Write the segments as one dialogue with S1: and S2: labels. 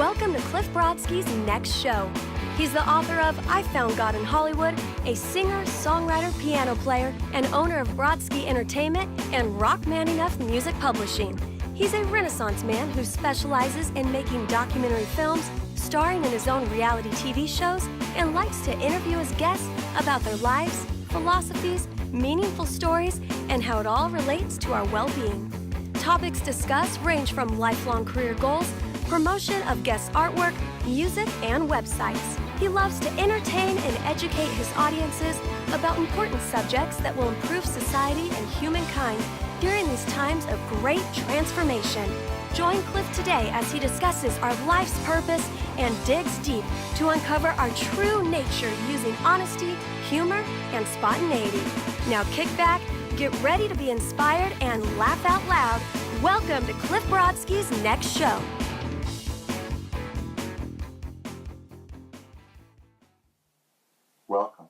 S1: Welcome to Cliff Brodsky's next show. He's the author of I Found God in Hollywood, a singer, songwriter, piano player, and owner of Brodsky Entertainment and Rock Man Enough Music Publishing. He's a Renaissance man who specializes in making documentary films, starring in his own reality TV shows, and likes to interview his guests about their lives, philosophies, meaningful stories, and how it all relates to our well-being. Topics discussed range from lifelong career goals, promotion of guest artwork, music, and websites. He loves to entertain and educate his audiences about important subjects that will improve society and humankind during these times of great transformation. Join Cliff today as he discusses our life's purpose and digs deep to uncover our true nature using honesty, humor, and spontaneity. Now kick back, get ready to be inspired, and laugh out loud. Welcome to Cliff Brodsky's next show.
S2: Welcome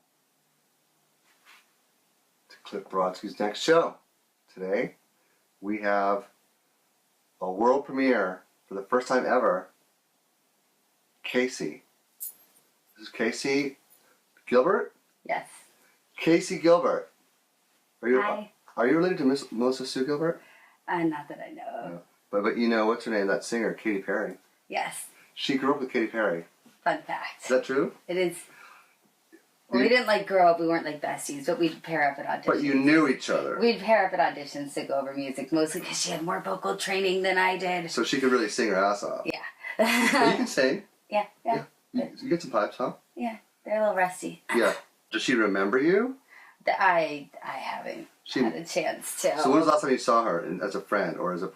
S2: to Cliff Brodsky's next show. Today, we have a world premiere for the first time ever. Casey. This is Casey Gilbert?
S3: Yes.
S2: Casey Gilbert.
S3: Hi.
S2: Are you related to Melissa Sue Gilbert?
S3: Not that I know of.
S2: No. But you know, what's her name? That singer, Katy Perry.
S3: Yes.
S2: She grew up with Katy Perry.
S3: Fun fact.
S2: Is that true?
S3: It is. Well, we didn't grow up. We weren't besties, but we'd pair up at auditions.
S2: But you knew each other.
S3: We'd pair up at auditions to go over music, mostly because she had more vocal training than I did.
S2: So she could really sing her ass off.
S3: Yeah.
S2: But you can sing.
S3: Yeah.
S2: You get some pipes, huh?
S3: Yeah. They're a little rusty.
S2: Yeah. Does she remember you?
S3: I haven't had a chance to.
S2: So when was the last time you saw her as a friend or as a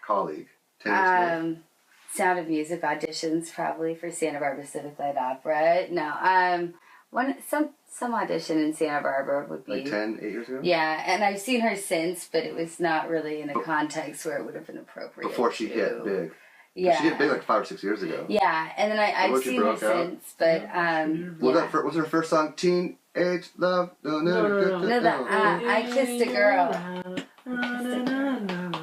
S2: colleague? 10 years ago?
S3: Sound of Music auditions probably for Santa Barbara Civic Light Opera. No, some audition in Santa Barbara would be
S2: Like 8 years ago?
S3: Yeah, and I've seen her since, but it was not really in a context where it would have been appropriate.
S2: Before she hit big.
S3: Yeah.
S2: She hit big like 5 or 6 years ago.
S3: Yeah, and then I've seen her since, but
S2: Was her first song Teenage Love?
S3: I Kissed a Girl.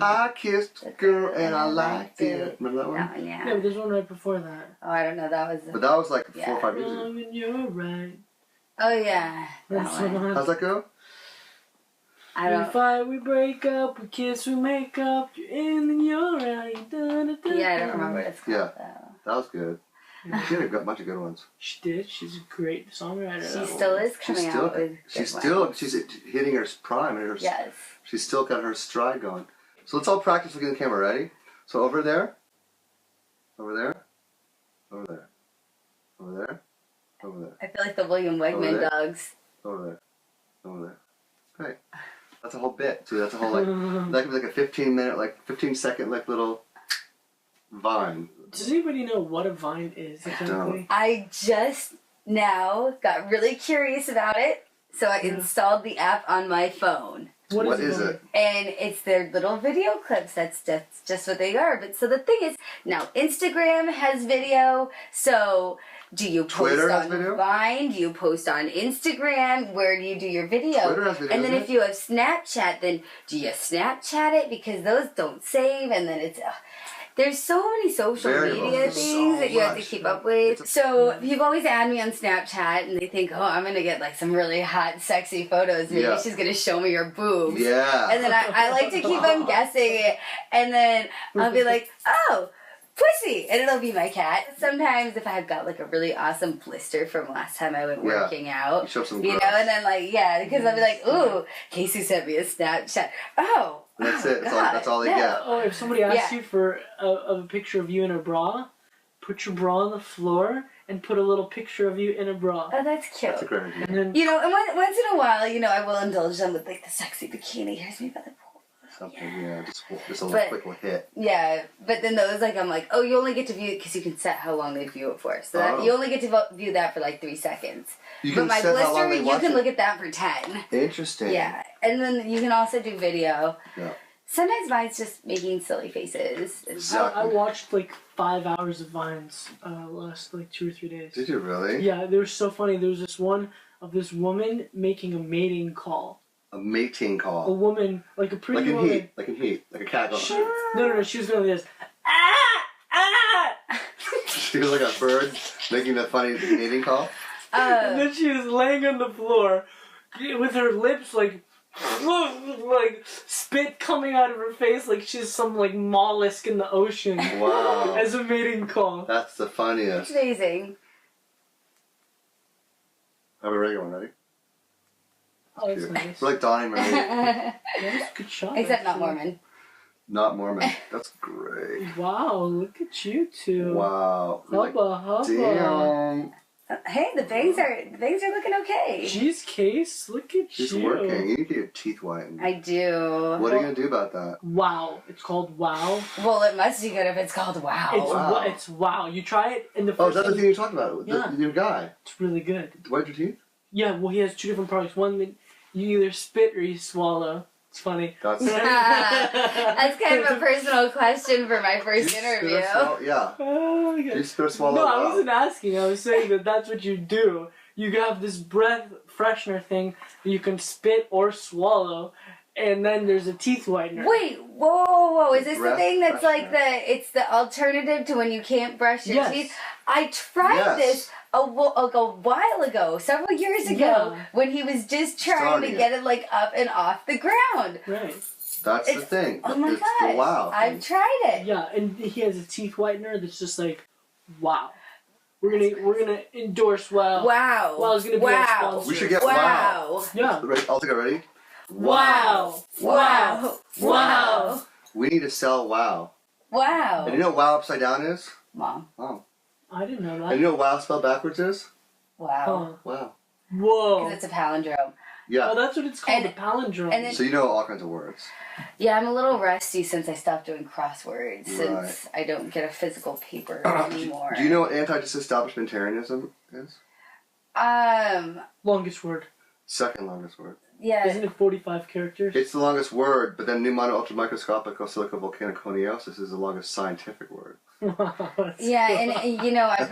S2: I kissed a girl and I liked it. Remember that one?
S3: That one, yeah.
S4: Yeah, but there's one right before that.
S3: Oh, I don't know. That was.
S2: But that was like 4 or 5 years ago.
S4: You're right.
S3: Oh yeah. That one.
S2: How's that go?
S3: I don't.
S4: We fight, we break up, we kiss, we make up. You're in and you're right.
S3: Yeah, I don't remember what it's called.
S2: Yeah.
S3: Though.
S2: That was good. She had a bunch of good ones.
S4: She did. She's a great songwriter.
S3: She still is coming out with
S2: She's hitting her prime.
S3: Yes.
S2: She's still got her stride going. So let's all practice looking at the camera. Ready? So over there. Over there. Over there. Over there. Over there.
S3: I feel like the William Wegman dogs.
S2: Over there. Over there. Great. That's a whole bit too. That's a whole that could be like a 15-second little vine.
S4: Does anybody know what a vine is exactly?
S3: I just now got really curious about it, so I installed the app on my phone.
S2: What is it?
S3: And it's their little video clips. That's just what they are. But so the thing is, now Instagram has video. So do you post on Vine? Do you post on Instagram? Where do you do your video?
S2: Twitter has video.
S3: And then if you have Snapchat, then do you Snapchat it? Because those don't save. And then it's... there's so many social media things that you have to keep up with. So people always add me on Snapchat and they think, oh, I'm going to get some really hot, sexy photos. Maybe she's going to show me your boobs.
S2: Yeah.
S3: And then I like to keep on guessing it. And then I'll be like, oh, pussy. And it'll be my cat. Sometimes if I've got a really awesome blister from last time I went working out.
S2: You show some
S3: you know, and then because I'll be like, ooh, Casey sent me a Snapchat. Oh.
S2: That's it. That's all they get.
S4: Oh, if somebody asks you for a picture of you in a bra, put your bra on the floor and put a little picture of you in a bra.
S3: Oh, that's cute.
S2: That's a great idea.
S4: And then,
S3: and once in a while, I will indulge them with the sexy bikini. Here's me by the pool.
S2: Something, just a little quick little hit.
S3: Yeah, but then those, I'm like, oh, you only get to view it because you can set how long they view it for. So that, you only get to view that for 3 seconds. But my blister, you can look at that for 10.
S2: Interesting.
S3: Yeah, and then you can also do video.
S2: Yeah.
S3: Sometimes mine's just making silly faces.
S4: I watched 5 hours of Vines last 2 or 3 days.
S2: Did you really?
S4: Yeah, they were so funny. There was this one of this woman making a mating call.
S2: A mating call.
S4: A woman, a pretty woman.
S2: Like in Heat, like a cat going.
S4: No, she was going like this. Ah! Ah!
S2: She was like a bird making a funny mating call.
S4: And then she was laying on the floor with her lips like spit coming out of her face like she's some like mollusk in the ocean.
S2: Wow.
S4: As a mating call.
S2: That's the funniest.
S3: Amazing.
S2: Have a regular one, ready?
S4: Oh, that's
S2: Cute.
S4: nice.
S2: We're like Donnie Marie.
S4: That was a good shot.
S3: Except not
S4: actually.
S3: Mormon.
S2: Not Mormon. That's great.
S4: Wow, look at you two.
S2: Wow. Like,
S4: Hubba hubba.
S2: damn.
S3: Hey, the bangs are looking okay.
S4: Jeez, Case, look at
S2: She's
S4: you.
S2: working. You need to get your teeth whitened.
S3: I do.
S2: What are you going to do about that?
S4: Wow, it's called Wow.
S3: Well, it must be good if it's called Wow.
S2: Wow.
S4: It's Wow. You try it in the
S2: Oh,
S4: first.
S2: is that the thing you're talking about?
S4: Yeah.
S2: The new guy.
S4: It's really good.
S2: White your teeth?
S4: Yeah, well, he has two different products. One that you either spit or you swallow. It's funny.
S2: That's...
S3: That's kind of a personal question for my first interview.
S2: Yeah.
S4: Oh my God.
S2: You spit or swallow.
S4: No, I
S2: Wow.
S4: wasn't asking. I was saying that that's what you do. You have this breath freshener thing that you can spit or swallow, and then there's a teeth whitener.
S3: Wait, whoa! Is this the
S2: Breath
S3: thing that's like
S2: freshener.
S3: it's the alternative to when you can't brush your
S4: Yes.
S3: teeth? I tried
S2: Yes.
S3: this a while ago, several years ago,
S4: Yeah.
S3: when he was just trying
S2: Starting
S3: to
S2: it.
S3: get it like up and off the ground.
S4: Right.
S2: That's the
S3: It's-
S2: thing.
S3: Oh my
S2: It's
S3: gosh!
S2: the wow thing.
S3: I've tried it.
S4: Yeah, and he has a teeth whitener that's just like, wow. We're gonna endorse Wow.
S3: Wow!
S4: Wow's gonna be our
S3: wow!
S4: sponsor.
S2: We should get
S3: Wow!
S4: Yeah.
S2: Ready? All together, ready?
S3: Wow! Wow! Wow!
S2: We need to sell wow.
S3: Wow!
S2: And you know what wow upside down is?
S3: Mom!
S2: Wow.
S4: I didn't know
S2: And
S4: that.
S2: you know what wow spelled backwards is?
S3: Wow!
S4: Huh.
S2: Wow.
S4: Whoa.
S3: Because it's a palindrome.
S2: Yeah.
S4: Oh, that's what it's called,
S3: And-
S4: a palindrome.
S3: and then-
S2: So you know all kinds of words.
S3: Yeah, I'm a little rusty since I stopped doing crosswords, since
S2: Right.
S3: I don't get a physical paper anymore.
S2: Do you know what anti-disestablishmentarianism is?
S4: Longest word.
S2: Second longest word.
S3: Yeah.
S4: Isn't it 45 characters?
S2: It's the longest word, but then pneumono ultramicroscopic silica volcaniconiosis is the longest scientific word.
S3: Yeah, and you know, I've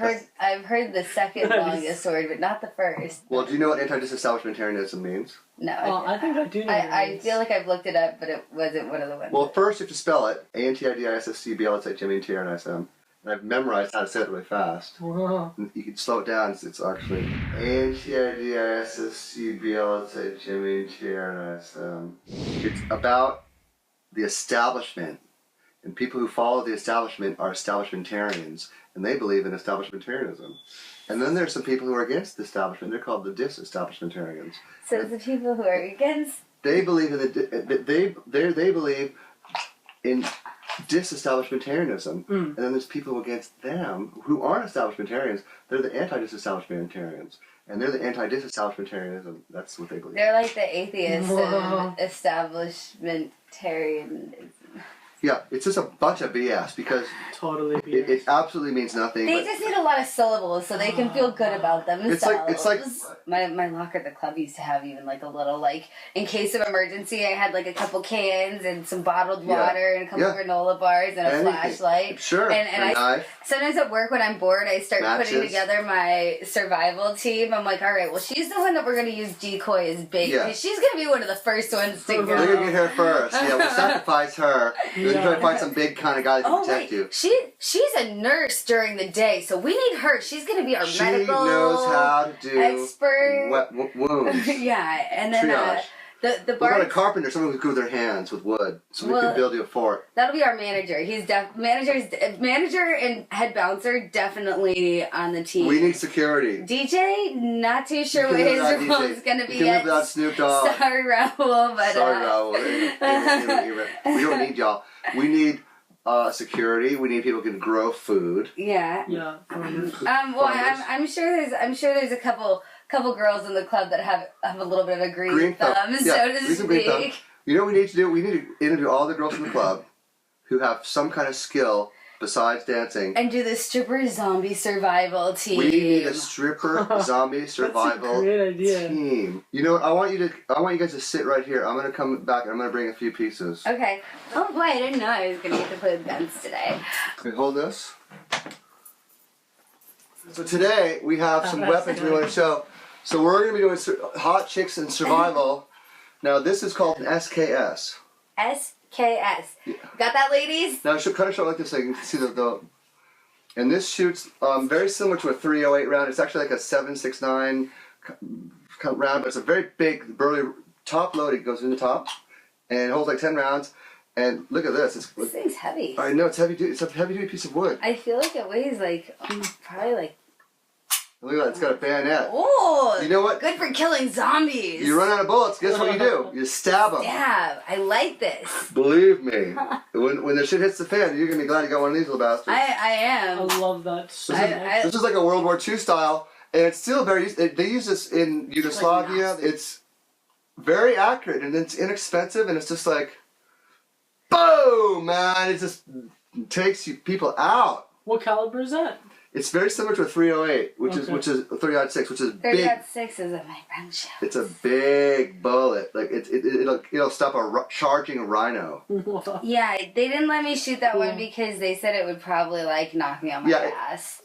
S3: heard the second longest word, but not the first.
S2: Well, do you know what anti-disestablishmentarianism means?
S3: No.
S4: I think I do know.
S3: I feel like I've looked it up, but it wasn't one of the ones.
S2: Well, first you have to spell it. ANTIDISSCBLSHMETRNISM. And I've memorized how to say it really fast.
S4: Wow.
S2: And you can slow it down. It's actually ANTIDISSCBLSHMETRNISM. It's about the establishment. And people who follow the establishment are establishmentarians. And they believe in establishmentarianism. And then there's some people who are against the establishment. They're called the disestablishmentarians.
S3: So the people who are against.
S2: They believe in they believe in disestablishmentarianism, and then there's people against them who aren't establishmentarians. They're the anti-disestablishmentarians, and they're the anti-disestablishmentarianism. That's what they believe.
S3: They're like the atheists
S4: Wow.
S3: of establishmentarianism.
S2: Yeah, it's just a bunch of BS because
S4: Totally.
S2: it absolutely means nothing.
S3: They
S2: but
S3: just need a lot of syllables so they can feel good about themselves.
S2: It's like
S3: my locker at the club used to have even like a little like in case of emergency I had like a couple cans and some bottled
S2: Yeah.
S3: water and a couple
S2: Yeah.
S3: granola bars and a
S2: Anything.
S3: flashlight.
S2: Sure,
S3: And
S2: a
S3: I
S2: knife.
S3: sometimes at work when I'm bored I start putting
S2: Matches.
S3: together my survival team. I'm like, all right, well she's the one that we're gonna use decoy as bait
S2: Yeah.
S3: because she's gonna be one of the first ones to
S2: They're
S3: go.
S2: gonna get her first. Yeah, we'll sacrifice her. Then try to find some big kind of guy that can
S3: Oh
S2: protect
S3: wait,
S2: you.
S3: she's a nurse during the day, so we need her. She's gonna be our
S2: She
S3: medical
S2: knows how to do
S3: expert.
S2: wounds.
S3: Yeah, and then
S2: Triage.
S3: the
S2: What about a
S3: bar
S2: carpenter? Someone who's good with their hands with wood, so we
S3: Well-
S2: can build you a fort.
S3: that'll be our manager. He's manager and head bouncer definitely on the team.
S2: We need security.
S3: DJ, not too sure
S2: You
S3: what
S2: can
S3: his
S2: live without
S3: role
S2: DJ.
S3: is gonna
S2: You
S3: be
S2: can live
S3: yet.
S2: without Snoop Dogg.
S3: Sorry, Raul, but
S2: Sorry, Raul. We don't need y'all. We need security. We need people who can grow food.
S3: Yeah.
S4: Yeah.
S3: Well,
S2: Farmers.
S3: I'm sure there's a couple girls in the club that have a little bit of a green thumb, so to
S2: we can green thumb.
S3: speak.
S2: You know what we need to do? We need to interview all the girls in the club who have some kind of skill besides dancing.
S3: And do the stripper zombie survival team.
S2: We need a stripper zombie survival
S4: That's a great idea.
S2: team. You know what? I want you guys to sit right here. I'm gonna come back and I'm gonna bring a few pieces.
S3: Okay. Oh boy, I didn't know I was gonna get to play with guns today.
S2: Okay, hold this. So today we have some weapons we want to show. So we're going to be doing hot chicks and survival. Now this is called an SKS.
S3: SKS. Got that, ladies?
S2: Now show it like this so you can see the And this shoots very similar to a 308 round. It's actually like a 7.69 round, but it's a very big, burly top load. It goes in the top and it holds like 10 rounds. And look at this.
S3: This thing's heavy.
S2: I know, it's heavy duty. It's a heavy duty piece of wood.
S3: I feel like it weighs like, probably like...
S2: Look at that, it's got a bayonet.
S3: Oh!
S2: You know what?
S3: Good for killing zombies.
S2: You run out of bullets, guess what you do? You stab them.
S3: Stab. I like this.
S2: Believe me, when the shit hits the fan, you're going to be glad you got one of these little bastards.
S3: I
S4: I
S3: am.
S4: love that so
S2: This is,
S4: much.
S2: this is like a World War II style, and it's still very. They use this in Yugoslavia. It's very accurate and it's inexpensive, and it's just like, boom, man! It just takes people out.
S4: What caliber is that?
S2: It's very similar to a 308, which is a 30-06, which is big.
S3: 30-06 is at my friend's show.
S2: It's a big bullet. Like it'll stop a charging rhino.
S3: Yeah, they didn't let me shoot that one because they said it would probably like knock me on my ass.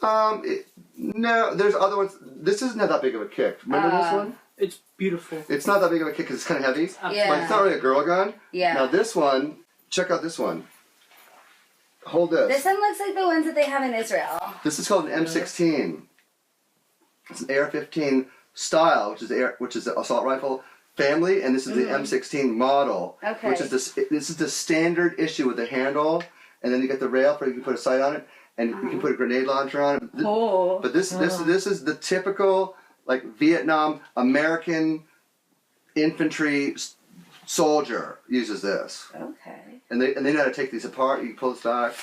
S2: No, there's other ones. This isn't that big of a kick. Remember this one?
S4: It's beautiful.
S2: It's not that big of a kick because it's kind of heavy.
S3: Yeah.
S2: But it's not really a girl gun.
S3: Yeah.
S2: Now this one, check out this one. Hold this.
S3: This one looks like the ones that they have in Israel.
S2: This is called an M16. It's an AR-15 style, which is the assault rifle family, and this is the M16 model.
S3: Okay.
S2: Which is this is the standard issue with the handle, and then you get the rail for you can put a sight on it, and you can put a grenade launcher on it.
S3: Oh.
S2: But this is the typical like Vietnam American infantry soldier uses this.
S3: Okay.
S2: And they know how to take these apart. You pull this back.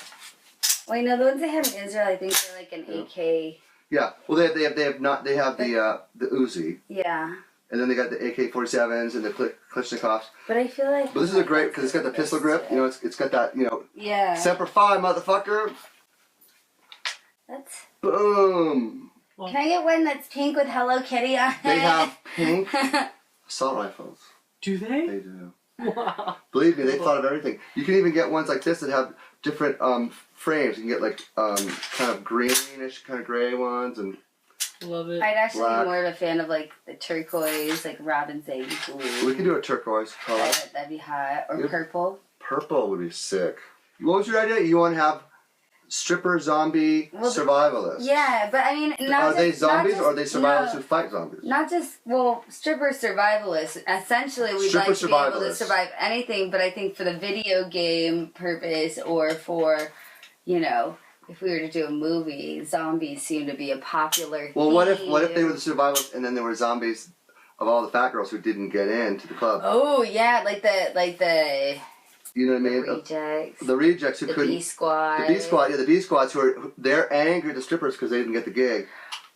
S3: Well, you know, the ones they have in Israel, I think they're like an AK.
S2: Yeah. Well, they have the Uzi,
S3: Yeah.
S2: and then they got the AK-47s and the Kalashnikovs.
S3: But I feel like...
S2: But this is a great because it's got the pistol grip. You know, it's got that. You know.
S3: Yeah.
S2: Semper Fi, motherfucker.
S3: That's...
S2: Boom.
S3: Can I get one that's pink with Hello Kitty on it?
S2: They have pink assault rifles.
S4: Do they?
S2: They do.
S4: Wow.
S2: Believe me, they thought of everything. You can even get ones like this that have different frames. You can get like kind of greenish, kind of gray ones, and
S4: Love it.
S3: I'd actually
S2: Black.
S3: be more of a fan of like the turquoise, like Robin saying blue.
S2: we can do a turquoise color.
S3: That'd be hot. Or
S2: Yep.
S3: purple.
S2: Purple would be sick. What was your idea? You want to have stripper zombie survivalists?
S3: Yeah, but I mean, not
S2: Are
S3: just,
S2: they zombies
S3: not just,
S2: or are they survivalists
S3: no,
S2: who fight zombies?
S3: Not just, well, stripper survivalists. Essentially, we'd
S2: Stripper
S3: like to be able to
S2: survivalists.
S3: survive anything, but I think for the video game purpose or for, you know, if we were to do a movie, zombies seem to be a popular
S2: Well,
S3: theme.
S2: what if they were the survivalists and then there were zombies of all the fat girls who didn't get into the club?
S3: Oh, yeah, like the
S2: You know what I mean?
S3: rejects.
S2: The rejects who
S3: The
S2: couldn't.
S3: B Squad.
S2: The B Squad, yeah, the B Squads they're angry at the strippers because they didn't get the gig.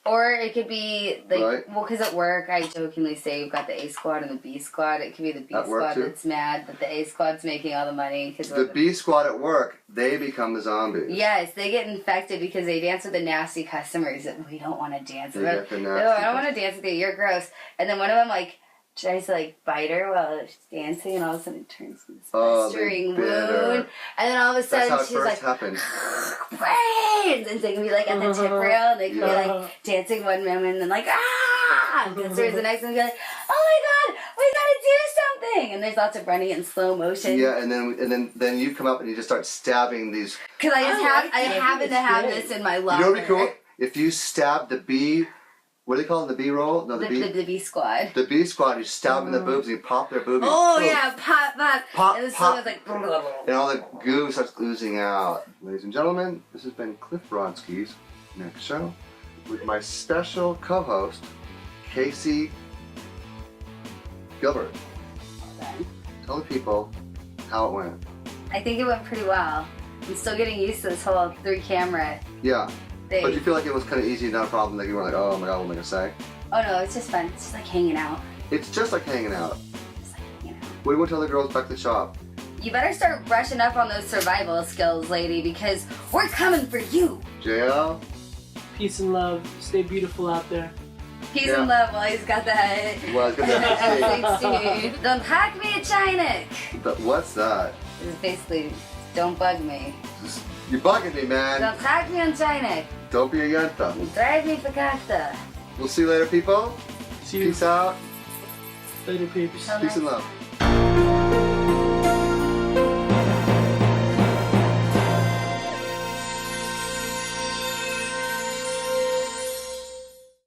S3: Or it could be like,
S2: Right.
S3: well, because at work I jokingly say we've got the A Squad and the B Squad. It could be the B
S2: At work,
S3: Squad
S2: too.
S3: that's mad that the A Squad's making all the money because
S2: The B Squad at work, they become the zombies.
S3: Yes, they get infected because they dance with the nasty customers that we don't want to dance
S2: They
S3: with.
S2: get the
S3: No,
S2: nasty
S3: I don't want to dance with you. You're gross. And then one of them like tries to like bite her while she's dancing, and all of a sudden it turns into this
S2: Oh,
S3: festering
S2: they bit her.
S3: wound. And then all of a
S2: That's
S3: sudden
S2: how it
S3: she's
S2: first
S3: like,
S2: happened.
S3: brains! And they can be like at the tip rail, and they can be
S2: Yeah.
S3: like dancing one moment, and then like ah! And there's the next one, and be like, oh my god, we gotta do something! And there's lots of running in slow motion.
S2: Yeah, and then you come up and you just start stabbing these.
S3: Because I
S4: it.
S3: happen to have this in my locker.
S2: You know what'd be cool? If you stab the B, what do they call it? The B roll? No, the B
S3: Squad.
S2: The B Squad, you stab them in the boobs and you pop their boobies.
S3: Oh
S2: Boom.
S3: yeah, pop, pop.
S2: Pop,
S3: And the
S2: pop.
S3: song was like. Blah, blah, blah.
S2: And all the goo starts oozing out. Ladies and gentlemen, this has been Cliff Brodsky's Next Show with my special co-host, Casey Gilbert. Tell the people how it went.
S3: I think it went pretty well. I'm still getting used to this whole 3-camera
S2: Yeah,
S3: thing.
S2: but you feel like it was kind of easy, not a problem. Like you were like, oh my god, what am I gonna say?
S3: Oh no, it's just fun. It's just like hanging out.
S2: It's just like hanging out.
S3: Just like hanging out.
S2: We went to the girls back to the shop.
S3: You better start brushing up on those survival skills, lady, because we're coming for you.
S2: JL,
S4: Peace and love. Stay beautiful out there.
S3: Peace
S2: Yeah.
S3: and love while he's got that.
S2: well, it's gonna
S3: F-16. Don't hack me a China.
S2: But what's that?
S3: It's basically, don't bug me.
S2: You're bugging me, man.
S3: Don't hack me on China.
S2: Don't be a yenta.
S3: Drive me for cacta.
S2: We'll see you later, people.
S4: See you
S2: Peace out.
S4: later, peeps.
S3: Till
S2: Peace and
S3: next
S2: love.